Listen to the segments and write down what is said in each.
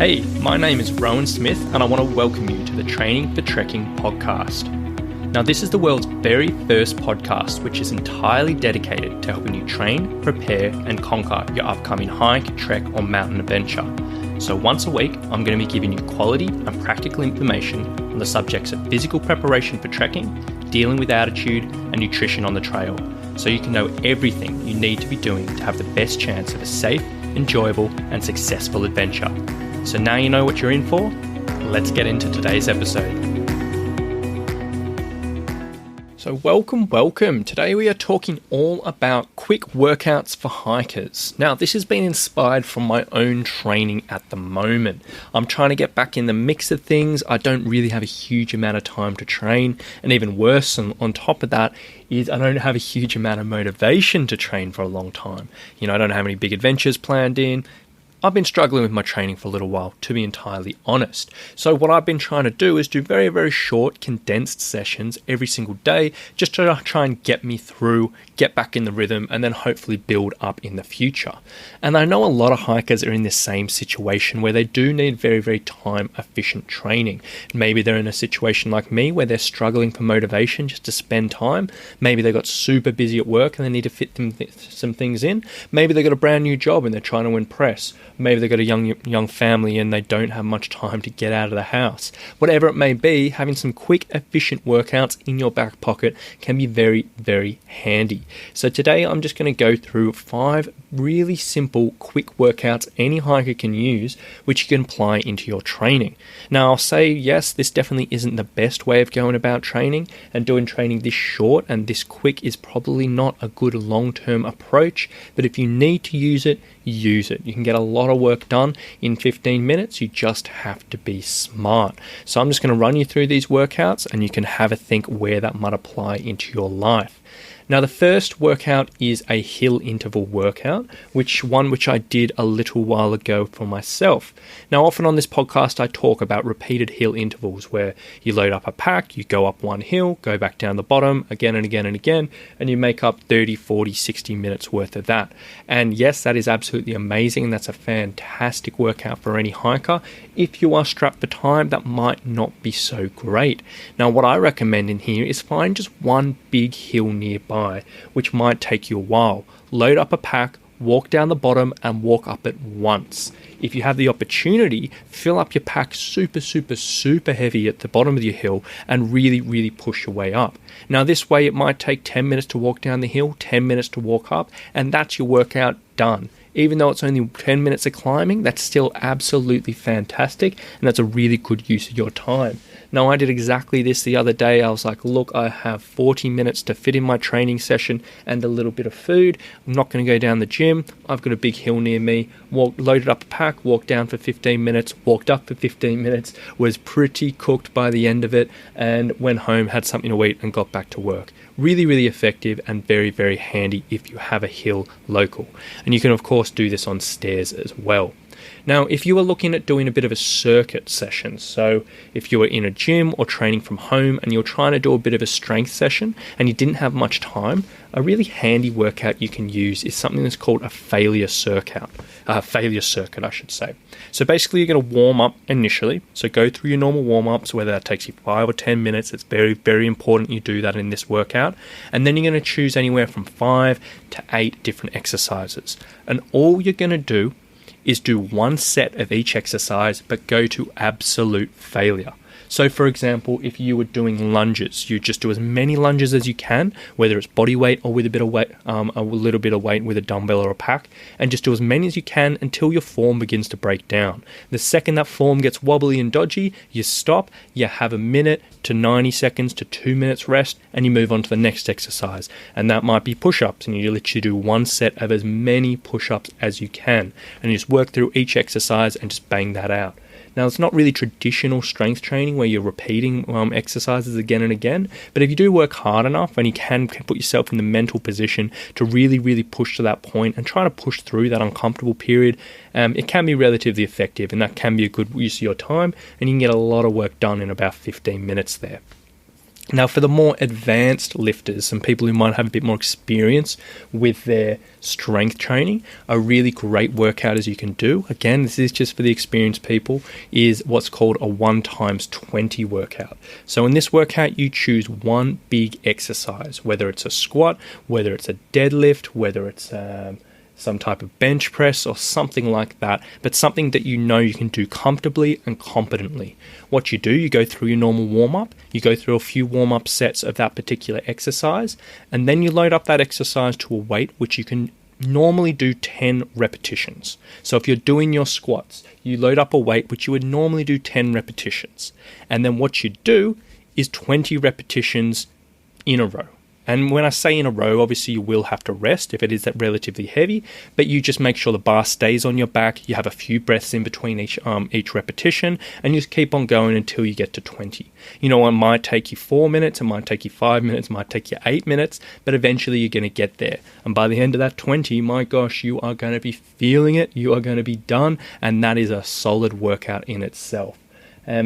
Hey, my name is Rowan Smith and I want to welcome you to the Training for Trekking podcast. Now, this is the world's very first podcast which is entirely dedicated to helping you train, prepare and conquer your upcoming hike, trek or mountain adventure. So once a week, I'm going to be giving you quality and practical information on the subjects of physical preparation for trekking, dealing with altitude and nutrition on the trail, so you can know everything you need to be doing to have the best chance of a safe, enjoyable and successful adventure. So now you know what you're in for, let's get into today's episode. So welcome. Today we are talking all about quick workouts for hikers. Now this has been inspired from my own training at the moment. I'm trying to get back in the mix of things. I don't really have a huge amount of time to train, and even worse on top of that is I don't have a huge amount of motivation to train for a long time. I don't have any big adventures planned in. I've been struggling with my training for a little while, to be entirely honest. So what I've been trying to do is do very, very short, condensed sessions every single day, just to try and get me through, get back in the rhythm, and then hopefully build up in the future. And I know a lot of hikers are in this same situation where they do need very, very time-efficient training. Maybe they're in a situation like me where they're struggling for motivation just to spend time. Maybe they got super busy at work and they need to fit some things in. Maybe they got a brand new job and they're trying to impress. Maybe they've got a young family and they don't have much time to get out of the house. Whatever it may be, having some quick, efficient workouts in your back pocket can be very, very handy. So today I'm just going to go through 5 really simple, quick workouts any hiker can use, which you can apply into your training. Now I'll say, yes, this definitely isn't the best way of going about training, and doing training this short and this quick is probably not a good long-term approach, but if you need to use it, use it. You can get a lot of work done in 15 minutes. You just have to be smart. So I'm just going to run you through these workouts and you can have a think where that might apply into your life. Now the first workout is a hill interval workout, which I did a little while ago for myself. Now often on this podcast I talk about repeated hill intervals where you load up a pack, you go up one hill, go back down the bottom again and again and again, and you make up 30, 40, 60 minutes worth of that. And yes, that is absolutely amazing and that's a fantastic workout for any hiker. If you are strapped for time, that might not be so great. Now what I recommend in here is find just one big hill nearby, which might take you a while. Load up a pack, walk down the bottom and walk up it once. If you have the opportunity, fill up your pack super heavy at the bottom of your hill and really push your way up. Now this way it might take 10 minutes to walk down the hill, 10 minutes to walk up, and that's your workout done. Even though it's only 10 minutes of climbing, that's still absolutely fantastic and that's a really good use of your time. Now I did exactly this the other day. I was like, look, I have 40 minutes to fit in my training session and a little bit of food. I'm not going to go down the gym. I've got a big hill near me. Loaded up a pack, walked down for 15 minutes, walked up for 15 minutes, was pretty cooked by the end of it, and went home, had something to eat and got back to work. Really effective and very handy if you have a hill local. And you can of course do this on stairs as well. Now, if you are looking at doing a bit of a circuit session, so if you were in a gym or training from home and you're trying to do a bit of a strength session and you didn't have much time, a really handy workout you can use is something that's called a failure circuit, I should say. So basically you're going to warm up initially. So go through your normal warm-ups, whether that takes you 5 or 10 minutes. It's very important you do that in this workout. And then you're going to choose anywhere from 5 to 8 different exercises. And all you're going to do is do one set of each exercise, but go to absolute failure. So for example, if you were doing lunges, you just do as many lunges as you can, whether it's body weight or with a little bit of weight with a dumbbell or a pack, and just do as many as you can until your form begins to break down. The second that form gets wobbly and dodgy, you stop, you have a minute to 90 seconds to 2 minutes rest, and you move on to the next exercise. And that might be push-ups, and you literally do one set of as many push-ups as you can, and you just work through each exercise and just bang that out. Now, it's not really traditional strength training where you're repeating exercises again and again, but if you do work hard enough and you can put yourself in the mental position to really push to that point and try to push through that uncomfortable period, it can be relatively effective, and that can be a good use of your time, and you can get a lot of work done in about 15 minutes there. Now, for the more advanced lifters, some people who might have a bit more experience with their strength training, a really great workout as you can do, again, this is just for the experienced people, is what's called a 1x20 workout. So in this workout, you choose one big exercise, whether it's a squat, whether it's a deadlift, whether it's some type of bench press or something like that, but something that you know you can do comfortably and competently. What you do, you go through your normal warm-up, you go through a few warm-up sets of that particular exercise, and then you load up that exercise to a weight which you can normally do 10 repetitions. So if you're doing your squats, you load up a weight which you would normally do 10 repetitions. And then what you do is 20 repetitions in a row. And when I say in a row, obviously you will have to rest if it is that relatively heavy, but you just make sure the bar stays on your back. You have a few breaths in between each repetition, and you just keep on going until you get to 20. You know, it might take you 4 minutes, it might take you 5 minutes, it might take you 8 minutes, but eventually you're going to get there. And by the end of that 20, my gosh, you are going to be feeling it, you are going to be done, and that is a solid workout in itself.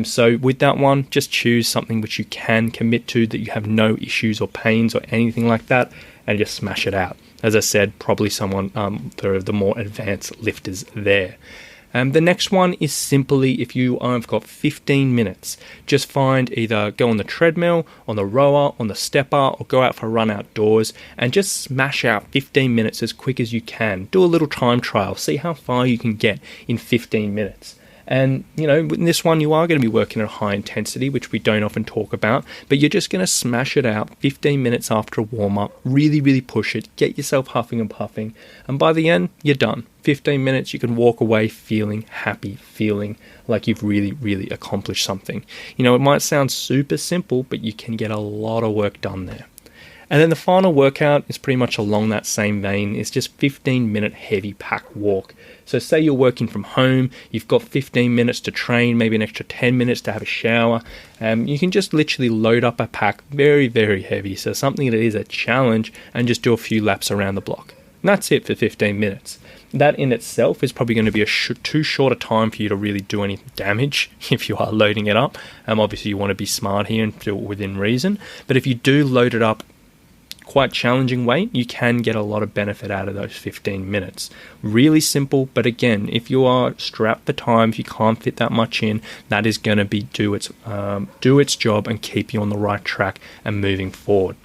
So with that one, just choose something which you can commit to, that you have no issues or pains or anything like that, and just smash it out. As I said, probably someone for the more advanced lifters there. The next one is simply, if you have got 15 minutes, just go on the treadmill, on the rower, on the stepper, or go out for a run outdoors and just smash out 15 minutes as quick as you can. Do a little time trial, see how far you can get in 15 minutes. And, you know, in this one, you are going to be working at a high intensity, which we don't often talk about, but you're just going to smash it out 15 minutes after a warm-up, really, really push it, get yourself huffing and puffing, and by the end, you're done. 15 minutes, you can walk away feeling happy, feeling like you've really, really accomplished something. You know, it might sound super simple, but you can get a lot of work done there. And then the final workout is pretty much along that same vein. It's just 15-minute heavy pack walk. So say you're working from home, you've got 15 minutes to train, maybe an extra 10 minutes to have a shower. You can just literally load up a pack very, very heavy. So something that is a challenge, and just do a few laps around the block. And that's it for 15 minutes. That in itself is probably going to be too short a time for you to really do any damage if you are loading it up. Obviously you want to be smart here and do it within reason. But if you do load it up quite challenging weight, you can get a lot of benefit out of those 15 minutes. Really simple, but again, if you are strapped for time, if you can't fit that much in, that is going to be do its job and keep you on the right track and moving forward.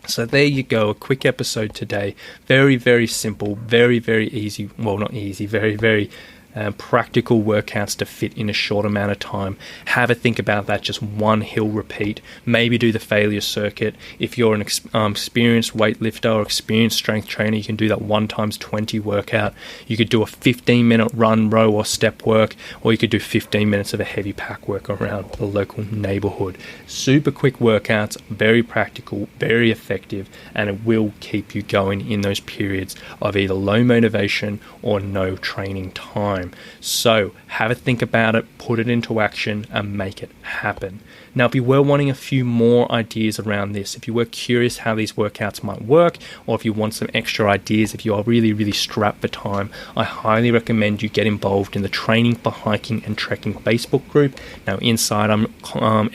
So there you go, a quick episode today. Very, very simple, very, very easy. Well, not easy, very, very practical workouts to fit in a short amount of time. Have a think about that, just one hill repeat. Maybe do the failure circuit. If you're an experienced weightlifter or experienced strength trainer, you can do that 1x20 workout. You could do a 15-minute run, row or step work, or you could do 15 minutes of a heavy pack work around the local neighborhood. Super quick workouts, very practical, very effective, and it will keep you going in those periods of either low motivation or no training time. So have a think about it, put it into action, and make it happen. Now, if you were wanting a few more ideas around this, if you were curious how these workouts might work, or if you want some extra ideas, if you are really, really strapped for time, I highly recommend you get involved in the Training for Hiking and Trekking Facebook group. Now, inside,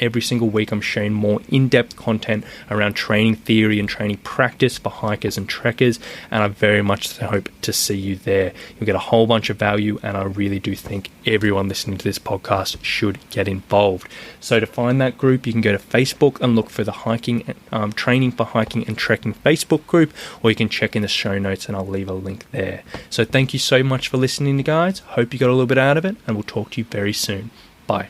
every single week, I'm sharing more in-depth content around training theory and training practice for hikers and trekkers, and I very much hope to see you there. You'll get a whole bunch of value, and I really do think everyone listening to this podcast should get involved. So to find that group, you can go to Facebook and look for the Training for Hiking and Trekking Facebook group, or you can check in the show notes and I'll leave a link there. So thank you so much for listening, guys. Hope you got a little bit out of it, and we'll talk to you very soon. Bye.